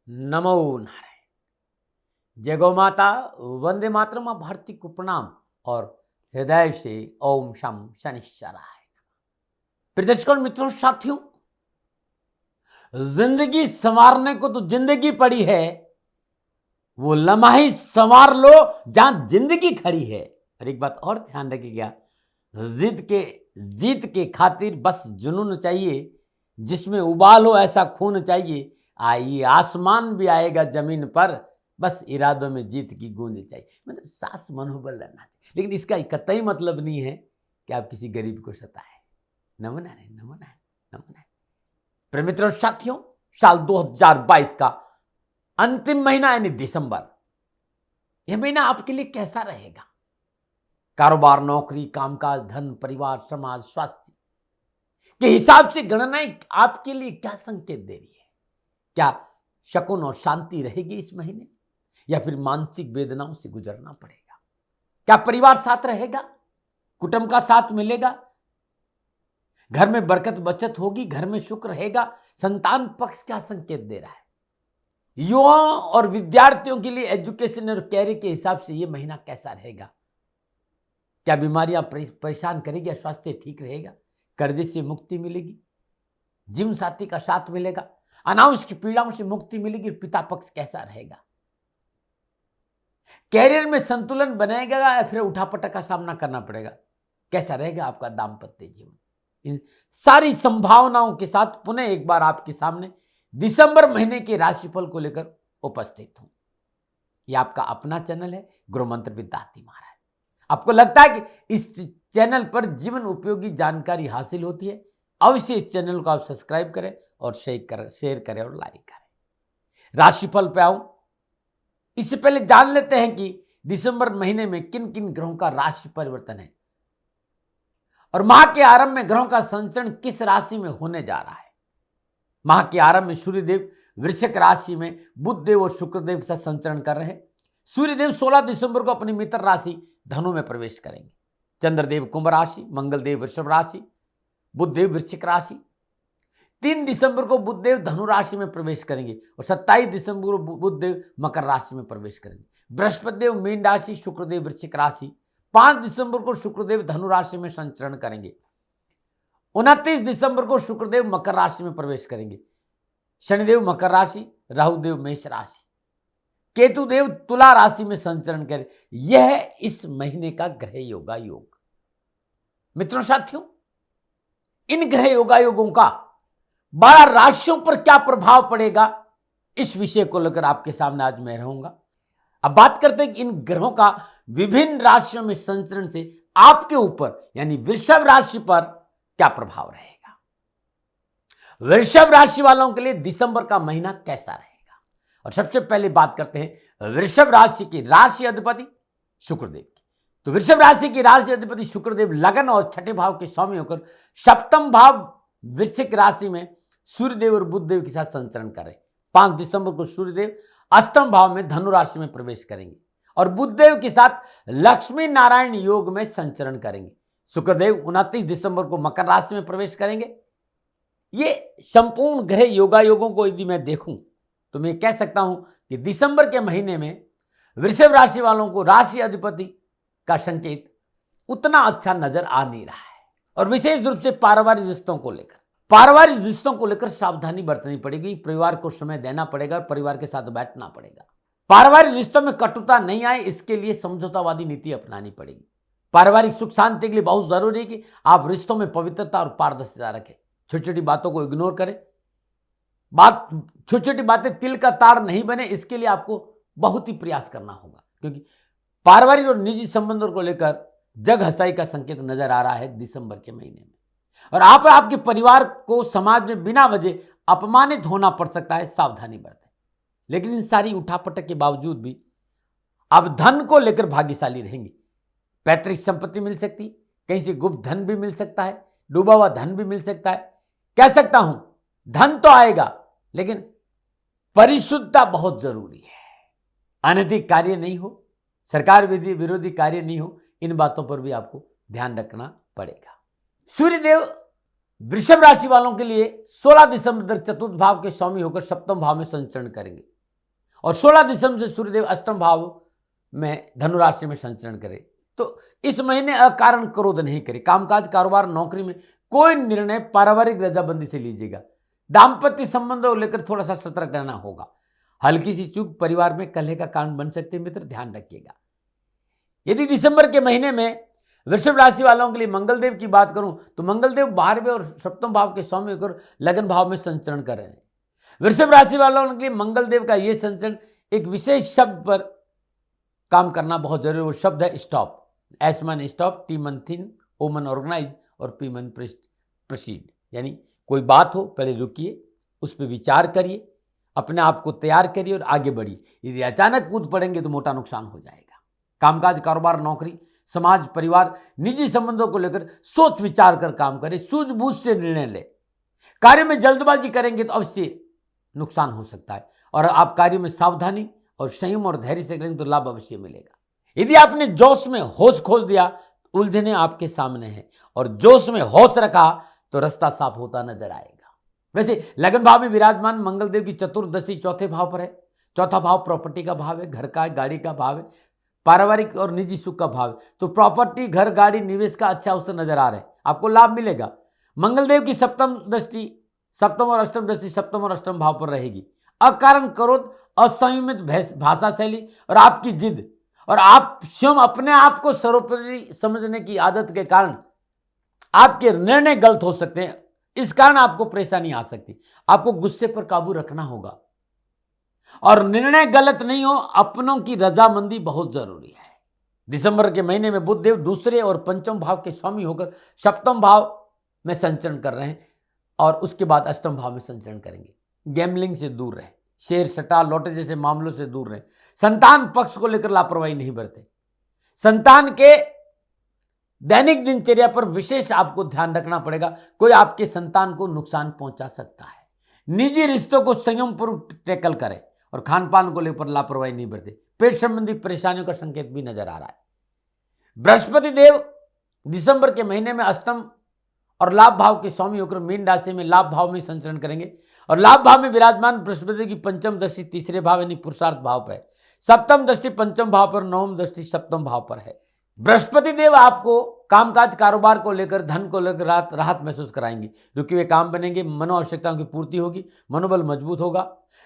नमो नारायण। जय गौ माता, वंदे मातरम, मां भारती को प्रणाम और हृदय से ओम शम शनिश्चराय। प्रिय दर्शकों, मित्रों, साथियों, जिंदगी संवारने को तो जिंदगी पड़ी है, वो लम्हा ही संवार लो जहां जिंदगी खड़ी है। और एक बात और ध्यान रखिएगा, जीत के खातिर बस जुनून चाहिए, जिसमें उबाल हो ऐसा खून चाहिए। आइए आसमान भी आएगा जमीन पर, बस इरादों में जीत की गूंज चाहिए। मतलब सास मनोबल रहना चाहिए, लेकिन इसका कतई मतलब नहीं है कि आप किसी गरीब को सताए। नमो नारायण, नमो नारायण, नमो नारायण। प्रिय मित्रों, साथियों, साल 2022 का अंतिम महीना यानी दिसंबर, यह महीना आपके लिए कैसा रहेगा? कारोबार, नौकरी, कामकाज, धन, परिवार, समाज, स्वास्थ्य के हिसाब से गणनाएं आपके लिए क्या संकेत दे रही है? क्या शकुन और शांति रहेगी इस महीने, या फिर मानसिक वेदनाओं से गुजरना पड़ेगा? क्या परिवार साथ रहेगा, कुटुंब का साथ मिलेगा, घर में बरकत बचत होगी, घर में सुख रहेगा? संतान पक्ष क्या संकेत दे रहा है? युवाओं और विद्यार्थियों के लिए एजुकेशन और कैरियर के हिसाब से यह महीना कैसा रहेगा? क्या बीमारियां परेशान करेगी या स्वास्थ्य ठीक रहेगा? कर्जे से मुक्ति मिलेगी, जीवन साथी का साथ मिलेगा, अनावश्यक पीड़ाओं से मुक्ति मिलेगी। पिता पक्ष कैसा रहेगा? कैरियर में संतुलन बनेगा या फिर उठापटक का सामना करना पड़ेगा? कैसा रहेगा आपका दाम्पत्य जीवन? इन सारी संभावनाओं के साथ पुनः एक बार आपके सामने दिसंबर महीने के राशिफल को लेकर उपस्थित हूं। यह आपका अपना चैनल है, गुरु मंत्र विद्यार्थी महाराज। आपको लगता है कि इस चैनल पर जीवन उपयोगी जानकारी हासिल होती है, अवश्य इस चैनल को आप सब्सक्राइब करें और शेयर करें और लाइक करें। राशिफल पे आऊं, इससे पहले जान लेते हैं कि दिसंबर महीने में किन किन ग्रहों का राशि परिवर्तन है और माह के आरंभ में ग्रहों का संचरण किस राशि में होने जा रहा है। माह के आरंभ में सूर्यदेव वृश्चिक राशि में, बुधदेव और शुक्रदेव के साथ संचरण कर रहे हैं। सूर्यदेव 16 दिसंबर को अपनी मित्र राशि धनु में प्रवेश करेंगे। चंद्रदेव कुंभ राशि, मंगलदेव वृषभ राशि, बुधदेव वृश्चिक राशि। 3 दिसंबर को बुधदेव धनु राशि में प्रवेश करेंगे और 27 दिसंबर को बुधदेव मकर राशि में प्रवेश करेंगे। बृहस्पति देव मीन राशि, शुक्रदेव वृश्चिक राशि। 5 दिसंबर को शुक्रदेव धनु राशि में संचरण करेंगे। 29 दिसंबर को शुक्रदेव मकर राशि में प्रवेश करेंगे। शनिदेव मकर राशि, राहुदेव मेष राशि, केतुदेव तुला राशि में संचरण करें। यह इस महीने का ग्रह योगा योग। मित्रों, साथियों, इन ग्रह योगा योगों का 12 राशियों पर क्या प्रभाव पड़ेगा, इस विषय को लेकर आपके सामने आज मैं रहूंगा। अब बात करते हैं कि इन ग्रहों का विभिन्न राशियों में संचरण से आपके ऊपर यानी वृषभ राशि पर क्या प्रभाव रहेगा। वृषभ राशि वालों के लिए दिसंबर का महीना कैसा रहेगा? और सबसे पहले बात करते हैं वृषभ राशि की राशि अधिपति शुक्रदेव की। तो वृषभ राशि की राशि अधिपति शुक्रदेव लगन और छठे भाव के स्वामी होकर सप्तम भाव वृश्चिक राशि में सूर्यदेव और बुधदेव के साथ संचरण करें। 5 दिसंबर को सूर्यदेव अष्टम भाव में धनु राशि में प्रवेश करेंगे और बुधदेव के साथ लक्ष्मी नारायण योग में संचरण करेंगे। शुक्रदेव 29 दिसंबर को मकर राशि में प्रवेश करेंगे। ये संपूर्ण ग्रह योगा योगों को यदि मैं देखूं तो मैं कह सकता हूं कि दिसंबर के महीने में वृषभ राशि वालों को राशि अधिपति का संकेत उतना अच्छा नजर आ नहीं रहा है। और विशेष रूप से पारिवारिक रिश्तों को लेकर सावधानी बरतनी पड़ेगी। परिवार को समय देना पड़ेगा, परिवार के साथ बैठना पड़ेगा। पारिवारिक रिश्तों में कटुता नहीं आए, इसके लिए समझौतावादी नीति अपनानी पड़ेगी। पारिवारिक सुख शांति के लिए बहुत जरूरी है कि आप रिश्तों में पवित्रता और पारदर्शिता रखें। छोटी छोटी बातों को इग्नोर करें। छोटी छोटी बातें तिल का ताड़ नहीं बने, इसके लिए आपको बहुत ही प्रयास करना होगा, क्योंकि पारिवारिक और निजी संबंधों को लेकर जग हंसाई का संकेत नजर आ रहा है दिसंबर के महीने में। और आप आपके परिवार को समाज में बिना वजह अपमानित होना पड़ सकता है, सावधानी बरतें। लेकिन इन सारी उठापटक के बावजूद भी आप धन को लेकर भाग्यशाली रहेंगे। पैतृक संपत्ति मिल सकती, कहीं से गुप्त धन भी मिल सकता है, डूबा हुआ धन भी मिल सकता है। कह सकता हूं धन तो आएगा, लेकिन परिशुद्धता बहुत जरूरी है। अनैतिक कार्य नहीं हो, सरकार विरोधी कार्य नहीं हो, इन बातों पर भी आपको ध्यान रखना पड़ेगा। सूर्यदेव वृषभ राशि वालों के लिए 16 दिसंबर तक चतुर्थ भाव के स्वामी होकर सप्तम भाव में संचरण करेंगे और 16 दिसंबर से सूर्यदेव अष्टम भाव में धनु राशि में संचरण करे। तो इस महीने अकारण क्रोध नहीं करे। कामकाज, कारोबार, नौकरी में कोई निर्णय पारिवारिक रजाबंदी से लीजिएगा। दाम्पत्य संबंधों को लेकर थोड़ा सा सतर्क रहना होगा। हल्की सी चूक परिवार में कलह का कारण बन सकते हैं, मित्र ध्यान रखिएगा। यदि दिसंबर के महीने में वृषभ राशि वालों के लिए मंगलदेव की बात करूं तो मंगलदेव 12वें और सप्तम भाव के स्वामी होकर लगन भाव में संचरण कर रहे हैं। वृषभ राशि वालों के लिए मंगलदेव का यह संचरण एक विशेष शब्द पर काम करना बहुत जरूरी। वो शब्द है स्टॉप। एस मन स्टॉप, टी मन थिन, ओ मन ऑर्गेनाइज और पी मन प्रोसीड। यानी कोई बात हो पहले रुकिए, उस पर विचार करिए, अपने आप को तैयार करिए और आगे बढ़िए। यदि अचानक कूद पड़ेंगे तो मोटा नुकसान हो जाएगा। कामकाज, कारोबार, नौकरी, समाज, परिवार, निजी संबंधों को लेकर सोच विचार कर काम करें, सूझबूझ से निर्णय लें। कार्य में जल्दबाजी करेंगे तो अवश्य नुकसान हो सकता है और आप कार्य में सावधानी और संयम और धैर्य से करेंगे तो लाभ अवश्य मिलेगा। यदि आपने जोश में होश खोल दिया, उलझने आपके सामने हैं और जोश में होश रखा तो रास्ता साफ होता नजर आएगा। वैसे लगन भाव में विराजमान मंगलदेव की चतुर्दशी चौथे भाव पर है। चौथा भाव प्रॉपर्टी का भाव है, घर का, गाड़ी का भाव है, पारिवारिक और निजी सुख का भाव है। तो प्रॉपर्टी, घर, गाड़ी, निवेश का अच्छा अवसर नजर आ रहा है, आपको लाभ मिलेगा। मंगलदेव की सप्तम और अष्टम दृष्टि सप्तम और अष्टम भाव पर रहेगी। अकारण क्रोध, असंयमित भाषा शैली और आपकी जिद और आप स्वयं अपने आप को सर्वोपरि समझने की आदत के कारण आपके निर्णय गलत हो सकते हैं। इस कारण आपको परेशानी आ सकती। आपको गुस्से पर काबू रखना होगा और निर्णय गलत नहीं हो, अपनों की रजामंदी बहुत जरूरी है। दिसंबर के महीने में बुध देव दूसरे और पंचम भाव के स्वामी होकर सप्तम भाव में संचरण कर रहे हैं और उसके बाद अष्टम भाव में संचरण करेंगे। गैम्बलिंग से दूर रहें, शेयर, सट्टा, लॉटरी जैसे मामलों से दूर रहें। संतान पक्ष को लेकर लापरवाही नहीं बरतें। संतान के दैनिक दिनचर्या पर विशेष आपको ध्यान रखना पड़ेगा, कोई आपके संतान को नुकसान पहुंचा सकता है। निजी रिश्तों को संयमपूर्वक टैकल करें और खान पान को लेकर लापरवाही नहीं बरतें। पेट संबंधी परेशानियों का संकेत भी नजर आ रहा है। बृहस्पति देव दिसंबर के महीने में अष्टम और लाभ भाव के स्वामी होकर मीन राशि में लाभ भाव में संचरण करेंगे और लाभ भाव में विराजमान बृहस्पति की पंचम दृष्टि तीसरे भाव यानी पुरुषार्थ भाव पर है। सप्तम दृष्टि पंचम भाव पर, नवम दृष्टि सप्तम भाव पर है। बृहस्पति देव आपको कामकाज, कारोबार को लेकर, धन को लेकर राहत महसूस कराएंगे। रुके हुए काम बनेंगे, मनो आवश्यकताओं की पूर्ति होगी, मनोबल मजबूत होगा।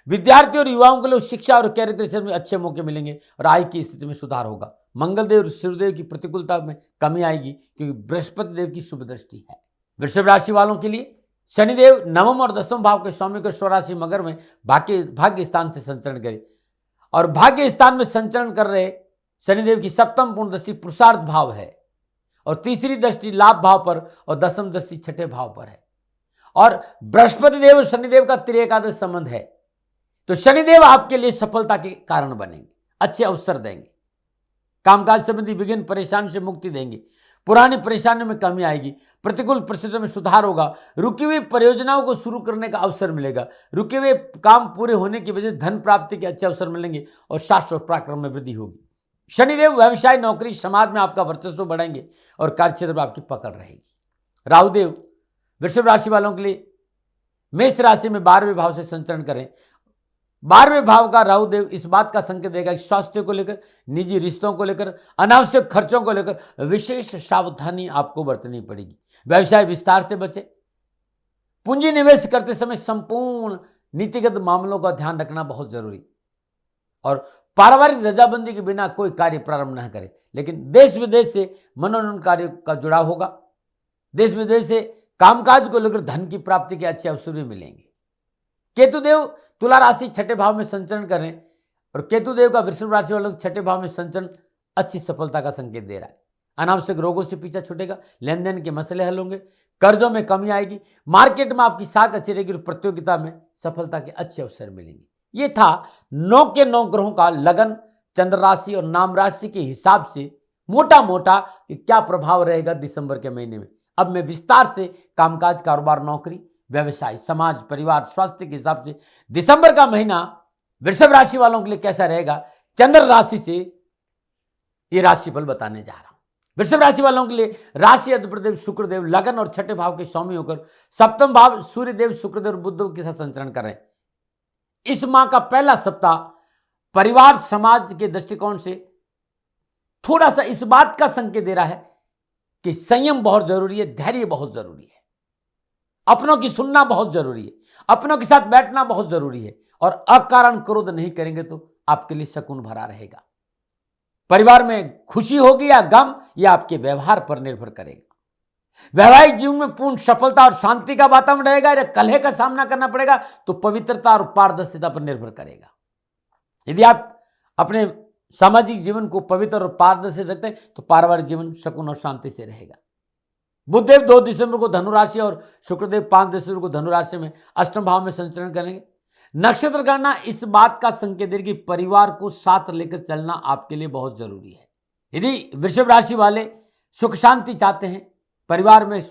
विद्यार्थियों और युवाओं के लिए शिक्षा और कैरियर क्षेत्र में अच्छे मौके मिलेंगे और आय की स्थिति में सुधार होगा। मंगलदेव और सूर्यदेव की प्रतिकूलता में कमी आएगी क्योंकि बृहस्पति देव की शुभ दृष्टि है। वृषभ राशि वालों के लिए शनिदेव नवम और दसम भाव के स्वामी को स्वराशि मगर में भाग्य स्थान से संचरण करें और भाग्य स्थान में संचरण कर रहे शनिदेव की सप्तम पूर्ण दृष्टि पुरुषार्थ भाव है और तीसरी दृष्टि लाभ भाव पर और दसम दृष्टि छठे भाव पर है और बृहस्पति देव और शनिदेव का त्रिएकादश संबंध है। तो शनिदेव आपके लिए सफलता के कारण बनेंगे, अच्छे अवसर देंगे, कामकाज संबंधी विघ्न परेशानी से मुक्ति देंगे, पुरानी परेशानियों में कमी आएगी, प्रतिकूल परिस्थितियों में सुधार होगा, रुकी हुई परियोजनाओं को शुरू करने का अवसर मिलेगा, रुके हुए काम पूरे होने की वजह से धन प्राप्ति के अच्छे अवसर मिलेंगे और शास्त्र और पराक्रम में वृद्धि होगी। शनिदेव व्यवसाय, नौकरी, समाज में आपका वर्चस्व बढ़ाएंगे और कार्यक्षेत्र में आपकी पकड़ रहेगी। राहुदेव वृषभ राशि वालों के लिए मेष राशि में 12वें भाव से संचरण करें। 12वें भाव का राहुदेव इस बात का संकेत देगा कि स्वास्थ्य को लेकर, निजी रिश्तों को लेकर, अनावश्यक खर्चों को लेकर विशेष सावधानी आपको बरतनी पड़ेगी। व्यवसाय विस्तार से बचे। पूंजी निवेश करते समय संपूर्ण नीतिगत मामलों का ध्यान रखना बहुत जरूरी और पारिवारिक रजाबंदी के बिना कोई कार्य प्रारंभ न करें। लेकिन देश विदेश से मनोरंजन कार्य का जुड़ाव होगा। देश विदेश से कामकाज को लेकर धन की प्राप्ति के अच्छे अवसर भी मिलेंगे। केतुदेव तुला राशि छठे भाव में संचरण करें और केतुदेव का वृषभ राशि वालों के छठे भाव में संचरण अच्छी सफलता का संकेत दे रहा है। अनावश्यक रोगों से पीछा छूटेगा, लेन देन के मसले हल होंगे, कर्जों में कमी आएगी, मार्केट में आपकी साख अच्छी रहेगी और प्रतियोगिता में सफलता के अच्छे अवसर मिलेंगे। ये था 9 के 9 ग्रहों का लगन, चंद्र राशि और नाम राशि के हिसाब से मोटा मोटा कि क्या प्रभाव रहेगा दिसंबर के महीने में। अब मैं विस्तार से कामकाज, कारोबार, नौकरी, व्यवसाय, समाज, परिवार, स्वास्थ्य के हिसाब से दिसंबर का महीना वृषभ राशि वालों के लिए कैसा रहेगा, चंद्र राशि से ये राशिफल बताने जा रहा हूं। वृषभ राशि वालों के लिए राशि अधिपति शुक्रदेव लगन और छठे भाव के स्वामी होकर सप्तम भाव सूर्यदेव शुक्रदेव और बुध के साथ संचरण कर रहे हैं। इस माह का पहला सप्ताह परिवार समाज के दृष्टिकोण से थोड़ा सा इस बात का संकेत दे रहा है कि संयम बहुत जरूरी है, धैर्य बहुत जरूरी है, अपनों की सुनना बहुत जरूरी है, अपनों के साथ बैठना बहुत जरूरी है और अकारण क्रोध नहीं करेंगे तो आपके लिए शकुन भरा रहेगा। परिवार में खुशी होगी या गम, यह आपके व्यवहार पर निर्भर करेगा। वैवाहिक जीवन में पूर्ण सफलता और शांति का वातावरण रहेगा या कलह का सामना करना पड़ेगा तो पवित्रता और पारदर्शिता पर निर्भर करेगा। यदि आप अपने सामाजिक जीवन को पवित्र और पारदर्शी रखते हैं तो पारिवारिक जीवन शकुन और शांति से रहेगा। बुधदेव 2 दिसंबर को धनु राशि और शुक्रदेव 5 दिसंबर को धनु राशि में अष्टम भाव में संचरण करेंगे। नक्षत्र गणना इस बात का संकेत है कि परिवार को साथ लेकर चलना आपके लिए बहुत जरूरी है। यदि वृषभ राशि वाले सुख शांति चाहते हैं, परिवार में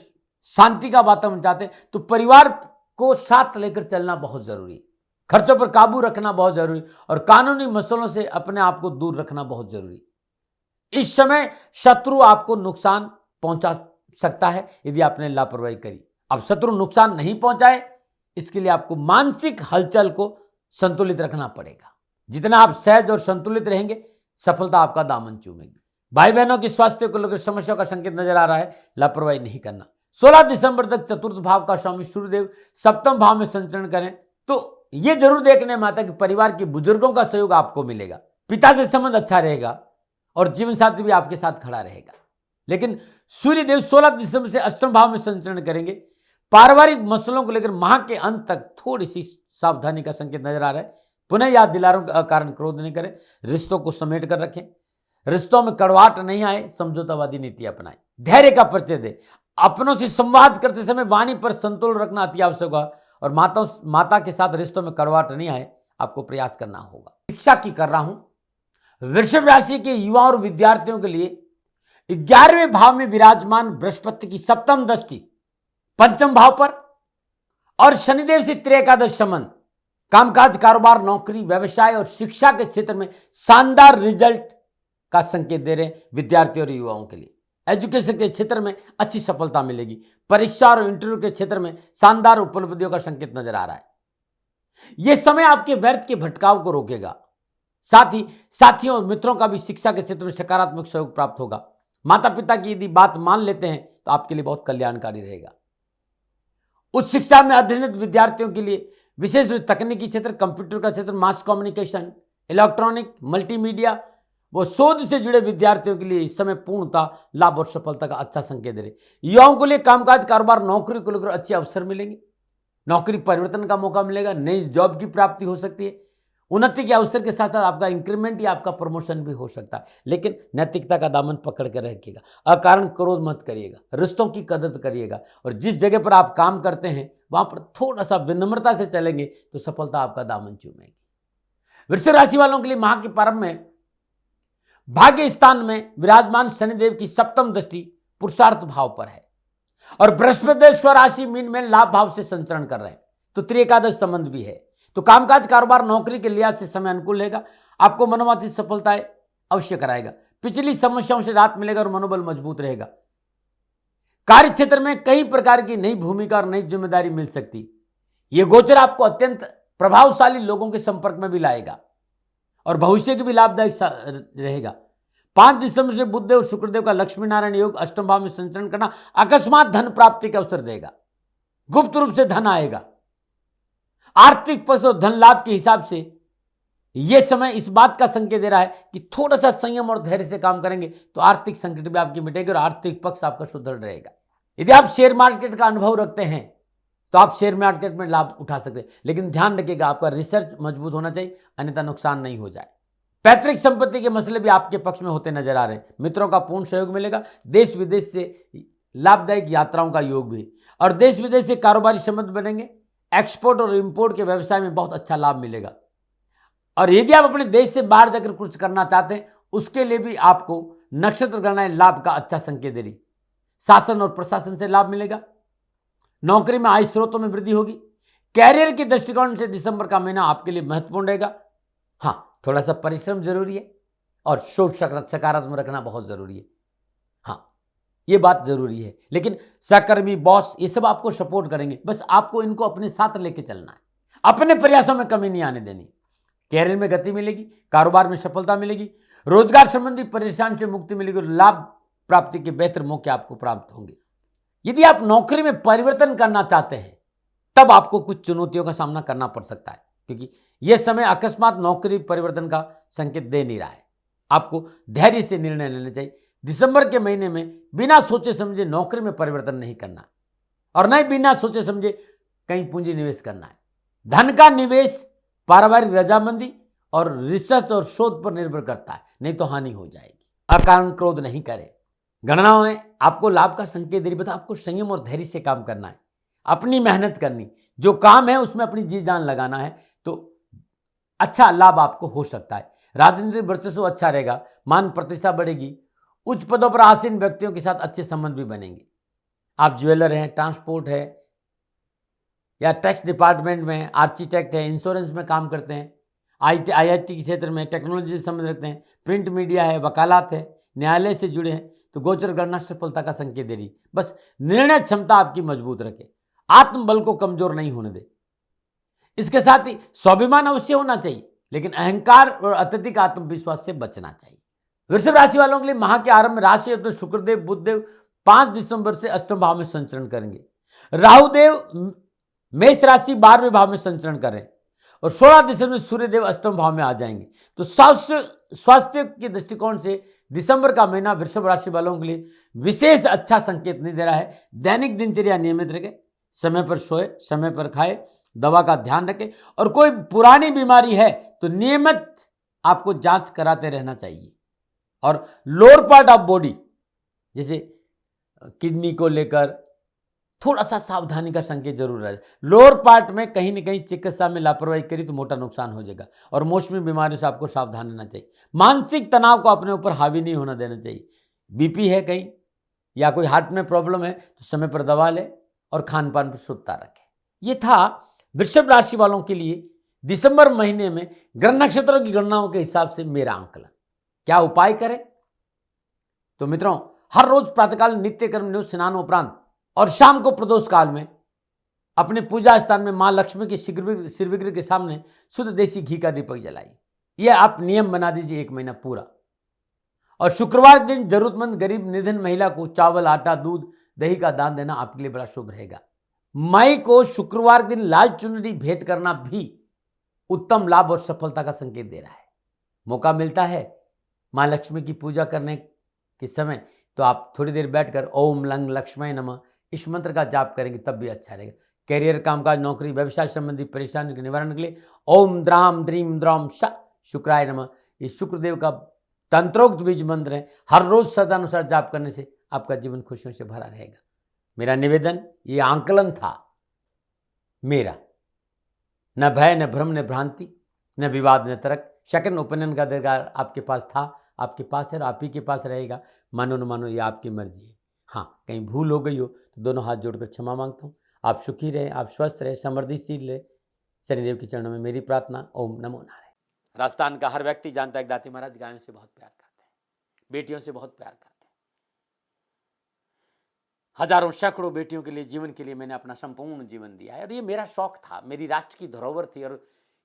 शांति का वातावरण चाहते हैं तो परिवार को साथ लेकर चलना बहुत जरूरी है। खर्चों पर काबू रखना बहुत जरूरी और कानूनी मसलों से अपने आप को दूर रखना बहुत जरूरी। इस समय शत्रु आपको नुकसान पहुंचा सकता है यदि आपने लापरवाही करी। अब शत्रु नुकसान नहीं पहुंचाए इसके लिए आपको मानसिक हलचल को संतुलित रखना पड़ेगा। जितना आप सहज और संतुलित रहेंगे सफलता आपका दामन चूमेगी। भाई बहनों की स्वास्थ्य को लेकर समस्या का संकेत नजर आ रहा है, लापरवाही नहीं करना। 16 दिसंबर तक चतुर्थ भाव का स्वामी सूर्यदेव सप्तम भाव में संचरण करें तो यह जरूर देखने में आता है कि परिवार के बुजुर्गों का सहयोग आपको मिलेगा, पिता से संबंध अच्छा रहेगा और जीवन साथी भी आपके साथ खड़ा रहेगा। लेकिन सूर्यदेव 16 दिसंबर से अष्टम भाव में संचरण करेंगे। पारिवारिक मसलों को लेकर माह के अंत तक थोड़ी सी सावधानी का संकेत नजर आ रहा है। पुनः याद दिला रहा हूं, अकारण क्रोध नहीं करें, रिश्तों को समेट कर रखें, रिश्तों में कड़वाहट नहीं आए, समझौतावादी नीति अपनाएं, धैर्य का परिचय दें। अपनों से संवाद करते समय वाणी पर संतुलन रखना अति आवश्यक होगा और माता के साथ रिश्तों में कड़वाहट नहीं आए आपको प्रयास करना होगा। शिक्षा की कर रहा हूं। वृषभ राशि के युवा और विद्यार्थियों के लिए 11वें भाव में विराजमान बृहस्पति की सप्तम दृष्टि पंचम भाव पर और शनिदेव से त्रिएकादश संबंध कामकाज, कारोबार, नौकरी, व्यवसाय और शिक्षा के क्षेत्र में शानदार रिजल्ट का संकेत दे रहे हैं। विद्यार्थियों और युवाओं के लिए एजुकेशन के क्षेत्र में अच्छी सफलता मिलेगी। परीक्षा और इंटरव्यू के क्षेत्र में शानदार उपलब्धियों का संकेत नजर आ रहा है। यह समय आपके व्यर्थ के भटकाव को रोकेगा। साथ ही साथियों और मित्रों का भी शिक्षा के क्षेत्र में सकारात्मक सहयोग प्राप्त होगा। माता पिता की यदि बात मान लेते हैं तो आपके लिए बहुत कल्याणकारी रहेगा। उच्च शिक्षा में अध्ययनरत विद्यार्थियों के लिए विशेष रूप तकनीकी क्षेत्र, कंप्यूटर का क्षेत्र, मास कम्युनिकेशन, इलेक्ट्रॉनिक, मल्टीमीडिया वो शोध से जुड़े विद्यार्थियों के लिए इस समय पूर्णतः लाभ और सफलता का अच्छा संकेत दे रहे। युवाओं के लिए कामकाज, कारोबार, नौकरी को लेकर अच्छे अवसर मिलेंगे। नौकरी परिवर्तन का मौका मिलेगा, नई जॉब की प्राप्ति हो सकती है। उन्नति के अवसर के साथ साथ आपका इंक्रीमेंट या आपका प्रमोशन भी हो सकता है। लेकिन नैतिकता का दामन पकड़ कर रखिएगा, अकारण क्रोध मत करिएगा, रिश्तों की कदर करिएगा और जिस जगह पर आप काम करते हैं वहां पर थोड़ा सा विनम्रता से चलेंगे तो सफलता आपका दामन चूमेगी। वृषभ राशि वालों के लिए माह के प्रारंभ में भाग्य स्थान में विराजमान शनिदेव की सप्तम दृष्टि पुरुषार्थ भाव पर है और बृहस्पति स्वराशि मीन में लाभ भाव से संचरण कर रहे हैं तो त्रिएकादश संबंध भी है। तो कामकाज, कारोबार, नौकरी के लिहाज से समय अनुकूल रहेगा। आपको मनोवांछित सफलताएं अवश्य कराएगा। पिछली समस्याओं से राहत मिलेगा और मनोबल मजबूत रहेगा। कार्य क्षेत्र में कई प्रकार की नई भूमिका और नई जिम्मेदारी मिल सकती। यह गोचर आपको अत्यंत प्रभावशाली लोगों के संपर्क में भी लाएगा और भविष्य के भी लाभदायक रहेगा। 5 दिसंबर से बुधदेव शुक्रदेव का लक्ष्मी नारायण योग अष्टम भाव में संचरण करना अकस्मात धन प्राप्ति का अवसर देगा। गुप्त रूप से धन आएगा। आर्थिक पक्ष और धन लाभ के हिसाब से यह समय इस बात का संकेत दे रहा है कि थोड़ा सा संयम और धैर्य से काम करेंगे तो आर्थिक संकट भी आपकी मिटेगी और आर्थिक पक्ष आपका सुदृढ़ रहेगा। यदि आप शेयर मार्केट का अनुभव रखते हैं तो आप शेयर मार्केट में लाभ उठा सकते हैं, लेकिन ध्यान रखिएगा आपका रिसर्च मजबूत होना चाहिए, अन्यथा नुकसान नहीं हो जाए। पैतृक संपत्ति के मसले भी आपके पक्ष में होते नजर आ रहे हैं। मित्रों का पूर्ण सहयोग मिलेगा। देश विदेश से लाभदायक यात्राओं का योग भी और देश विदेश से कारोबारी संबंध बनेंगे। एक्सपोर्ट और इंपोर्ट के व्यवसाय में बहुत अच्छा लाभ मिलेगा और यदि आप अपने देश से बाहर जाकर कुछ करना चाहते हैं उसके लिए भी आपको नक्षत्र गणनाएं लाभ का अच्छा संकेत दे रही। शासन और प्रशासन से लाभ मिलेगा। नौकरी में आय स्रोतों में वृद्धि होगी। कैरियर के दृष्टिकोण से दिसंबर का महीना आपके लिए महत्वपूर्ण रहेगा। हाँ, थोड़ा सा परिश्रम जरूरी है और सोच सकारात्मक रखना बहुत जरूरी है। हाँ, ये बात जरूरी है। लेकिन सहकर्मी, बॉस, ये सब आपको सपोर्ट करेंगे, बस आपको इनको अपने साथ लेके चलना है, अपने प्रयासों में कमी नहीं आने देनी। कैरियर में गति मिलेगी, कारोबार में सफलता मिलेगी, रोजगार संबंधी परेशानी से मुक्ति मिलेगी और लाभ प्राप्ति के बेहतर मौके आपको प्राप्त होंगे। यदि आप नौकरी में परिवर्तन करना चाहते हैं तब आपको कुछ चुनौतियों का सामना करना पड़ सकता है, क्योंकि यह समय अकस्मात नौकरी परिवर्तन का संकेत दे नहीं रहा है। आपको धैर्य से निर्णय लेने चाहिए। दिसंबर के महीने में बिना सोचे समझे नौकरी में परिवर्तन नहीं करना और न ही बिना सोचे समझे कहीं पूंजी निवेश करना है। धन का निवेश पारिवारिक रजामंदी और रिसर्च और शोध पर निर्भर करता है, नहीं तो हानि हो जाएगी। अकारण क्रोध नहीं करें। गणनाओं में आपको लाभ का संकेत दे रही, बता आपको संयम और धैर्य से काम करना है, अपनी मेहनत करनी, जो काम है उसमें अपनी जी जान लगाना है, तो अच्छा लाभ आपको हो सकता है। राजनीतिक वर्चस्व अच्छा रहेगा, मान प्रतिष्ठा बढ़ेगी, उच्च पदों पर आसीन व्यक्तियों के साथ अच्छे संबंध भी बनेंगे। आप ज्वेलर हैं, ट्रांसपोर्ट है या टैक्स डिपार्टमेंट में, आर्किटेक्ट है, इंश्योरेंस में काम करते हैं, IIT के क्षेत्र में टेक्नोलॉजी से संबंध रखते हैं, प्रिंट मीडिया है, वकालत है, न्यायालय से जुड़े हैं, तो गोचर गणना सफलता का संकेत दे रही। बस निर्णय क्षमता आपकी मजबूत रखे, आत्मबल को कमजोर नहीं होने दे। इसके साथ ही स्वाभिमान अवश्य होना चाहिए, लेकिन अहंकार और अत्यधिक आत्मविश्वास से बचना चाहिए। वृषभ राशि वालों के लिए माह के आरंभ में राशि अपने शुक्रदेव बुधदेव 5 दिसंबर से अष्टम भाव में संचरण करेंगे। राहुदेव मेष राशि 12वें भाव में संचरण करें और 16 दिसंबर में सूर्यदेव अष्टम भाव में आ जाएंगे। तो स्वास्थ्य के दृष्टिकोण से दिसंबर का महीना वृषभ राशि वालों के लिए विशेष अच्छा संकेत नहीं दे रहा है। दैनिक दिनचर्या नियमित रखें, समय पर सोए, समय पर खाए, दवा का ध्यान रखें और कोई पुरानी बीमारी है तो नियमित आपको जांच कराते रहना चाहिए। और लोअर पार्ट ऑफ बॉडी जैसे किडनी को लेकर थोड़ा सा सावधानी का संकेत जरूर है। लोअर पार्ट में कहीं न कहीं चिकित्सा में लापरवाही करी तो मोटा नुकसान हो जाएगा और मौसमी बीमारियों से आपको सावधान रहना चाहिए। मानसिक तनाव को अपने ऊपर हावी नहीं होना देना चाहिए। बीपी है कहीं या कोई हार्ट में प्रॉब्लम है तो समय पर दवा ले और खान पान पर शुद्धता रखें। ये था वृषभ राशि वालों के लिए दिसंबर महीने में ग्रह नक्षत्रों की गणनाओं के हिसाब से मेरा आंकलन। क्या उपाय करें? तो मित्रों, हर रोज प्रातःकाल नित्य कर्म नियुक्त स्नान उपरांत और शाम को प्रदोष काल में अपने पूजा स्थान में मां लक्ष्मी के सिर विग्रह के सामने शुद्ध देसी घी का दीपक जलाइए। यह आप नियम बना दीजिए 1 महीना पूरा। और शुक्रवार दिन जरूरतमंद गरीब निधन महिला को चावल, आटा, दूध, दही का दान देना आपके लिए बड़ा शुभ रहेगा। मई को शुक्रवार दिन लाल चुनरी भेंट करना भी उत्तम लाभ और सफलता का संकेत दे रहा है। मौका मिलता है मां लक्ष्मी की पूजा करने के समय तो आप थोड़ी देर बैठकर ओम लंग लक्ष्मय नमः इस मंत्र का जाप करेंगे तब भी अच्छा रहेगा। कैरियर, कामकाज, नौकरी, व्यवसाय संबंधी परेशानी के निवारण के लिए ओम द्राम द्रीम द्रौम श शुक्राय नमः, ये शुक्रदेव का तंत्रोक्त बीज मंत्र है। हर रोज सदानुसार जाप करने से आपका जीवन खुशियों से भरा रहेगा। मेरा निवेदन, ये आंकलन था मेरा, न भय, न भ्रम, न भ्रांति, न विवाद, न तर्क। सेकंड ओपिनियन का अधिकार आपके पास था, आपके पास है और आप ही के पास रहेगा। मानो न मानो ये आपकी मर्जी है। हाँ, कहीं भूल हो गई हो तो दोनों हाथ जोड़कर क्षमा मांगता हूँ। आप सुखी रहें, आप स्वस्थ रहें, समृद्धिशील रहे। शनिदेव के चरणों में मेरी प्रार्थना। ओम नमो नारायण। राजस्थान का हर व्यक्ति जानता है दाती महाराज गायों से बहुत प्यार करते हैं, बेटियों से बहुत प्यार करते हैं। हजारों सैकड़ों बेटियों के लिए, जीवन के लिए मैंने अपना संपूर्ण जीवन दिया है और ये मेरा शौक था, मेरी राष्ट्र की धरोहर थी और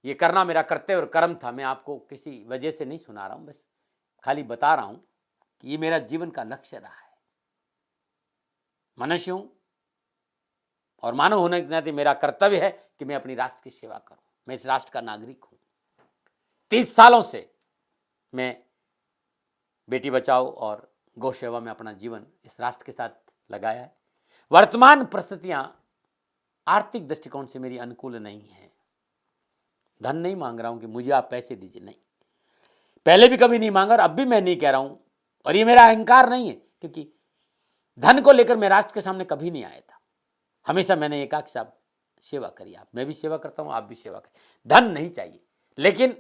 ये करना मेरा कर्तव्य और कर्म था। मैं आपको किसी वजह से नहीं सुना रहा हूँ, बस खाली बता रहा हूं कि ये मेरा जीवन का लक्ष्य रहा है। मनुष्य हूं और मानव होने के नाते मेरा कर्तव्य है कि मैं अपनी राष्ट्र की सेवा करूं। मैं इस राष्ट्र का नागरिक हूं। 30 सालों से मैं बेटी बचाओ और गौ सेवा में अपना जीवन इस राष्ट्र के साथ लगाया है। वर्तमान परिस्थितियां आर्थिक दृष्टिकोण से मेरी अनुकूल नहीं है। धन नहीं मांग रहा हूं कि मुझे आप पैसे दीजिए, नहीं, पहले भी कभी नहीं मांगा और अब भी मैं नहीं कह रहा हूं। और ये मेरा अहंकार नहीं है, क्योंकि धन को लेकर मैं राष्ट्र के सामने कभी नहीं आया था। हमेशा मैंने एक आप सेवा करी, आप, मैं भी सेवा करता हूं, आप भी सेवा करें। धन नहीं चाहिए, लेकिन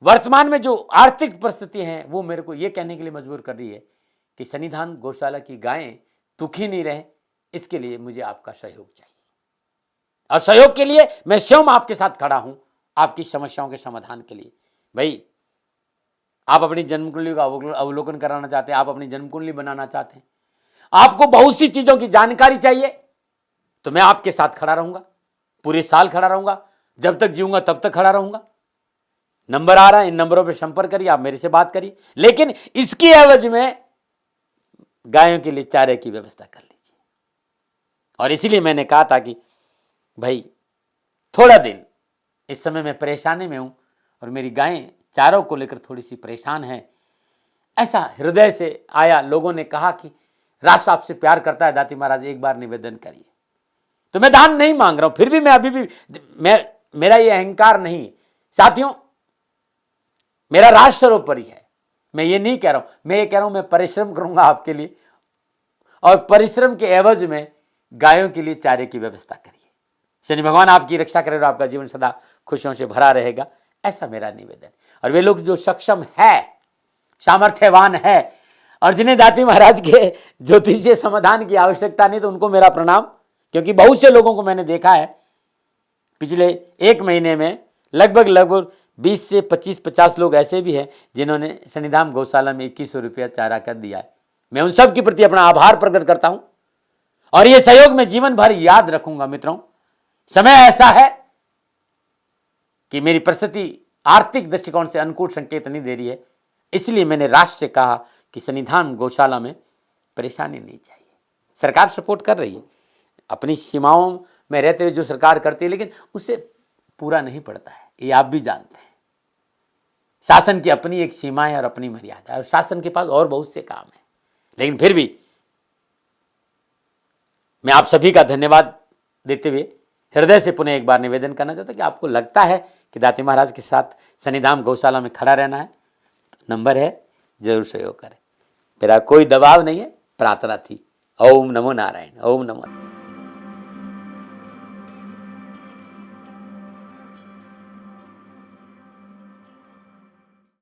वर्तमान में जो आर्थिक परिस्थिति है वो मेरे को ये कहने के लिए मजबूर कर रही है कि सन्निधान गौशाला की गायें दुखी नहीं रहे, इसके लिए मुझे आपका सहयोग चाहिए। और सहयोग के लिए मैं स्वयं आपके साथ खड़ा हूं, आपकी समस्याओं के समाधान के लिए। भाई, आप अपनी जन्म कुंडली का अवलोकन कराना चाहते हैं, आप अपनी जन्म कुंडली बनाना चाहते हैं, आपको बहुत सी चीजों की जानकारी चाहिए तो मैं आपके साथ खड़ा रहूंगा, पूरे साल खड़ा रहूंगा, जब तक जीऊंगा तब तक खड़ा रहूंगा। नंबर आ रहा है, इन नंबरों पर संपर्क करिए, आप मेरे से बात करिए, लेकिन इसकी एवज में गायों के लिए चारे की व्यवस्था कर लीजिए। और इसीलिए मैंने कहा था कि भाई थोड़ा दिन, इस समय मैं परेशानी में हूं और मेरी गायें चारों को लेकर थोड़ी सी परेशान है। ऐसा हृदय से आया, लोगों ने कहा कि राष्ट्र आपसे प्यार करता है दाती महाराज, एक बार निवेदन करिए। तो मैं दान नहीं मांग रहा हूं, फिर भी मैं अभी भी मेरा ये अहंकार नहीं साथियों, मेरा राष्ट्र सर्वोपरि है। मैं ये नहीं कह रहा हूं, मैं ये कह रहा हूं मैं परिश्रम करूंगा आपके लिए, और परिश्रम के एवज में गायों के लिए चारे की व्यवस्था करिए। शनि भगवान आपकी रक्षा करे और आपका जीवन सदा खुशियों से भरा रहेगा, ऐसा मेरा निवेदन। और वे लोग जो सक्षम है, सामर्थ्यवान है, और जिन्हें दाती महाराज के ज्योतिषीय समाधान की आवश्यकता नहीं, तो उनको मेरा प्रणाम। क्योंकि बहुत से लोगों को मैंने देखा है पिछले एक महीने में, लगभग 20 से 25-50 लोग ऐसे भी हैं जिन्होंने शनिधाम गौशाला में 2100 रुपया चारा कर दिया है। मैं उन सब के प्रति अपना आभार प्रकट करता हूं और ये सहयोग मैं जीवन भर याद रखूंगा। मित्रों, समय ऐसा है कि मेरी परिस्थिति आर्थिक दृष्टिकोण से अनुकूल संकेत नहीं दे रही है, इसलिए मैंने राष्ट्र से कहा कि शनिधाम गौशाला में परेशानी नहीं चाहिए। सरकार सपोर्ट कर रही है, अपनी सीमाओं में रहते हुए जो सरकार करती है, लेकिन उससे पूरा नहीं पड़ता है, ये आप भी जानते हैं। शासन की अपनी एक सीमा है और अपनी मर्यादा है, और शासन के पास और बहुत से काम है। लेकिन फिर भी मैं आप सभी का धन्यवाद देते हुए हृदय से पुनः एक बार निवेदन करना चाहता हूं कि आपको लगता है कि दाती महाराज के साथ शनिधाम गौशाला में खड़ा रहना है, तो नंबर है, जरूर सहयोग करें। मेरा कोई दबाव नहीं है, प्रार्थना थी। ओम नमो नारायण, ओम नमो।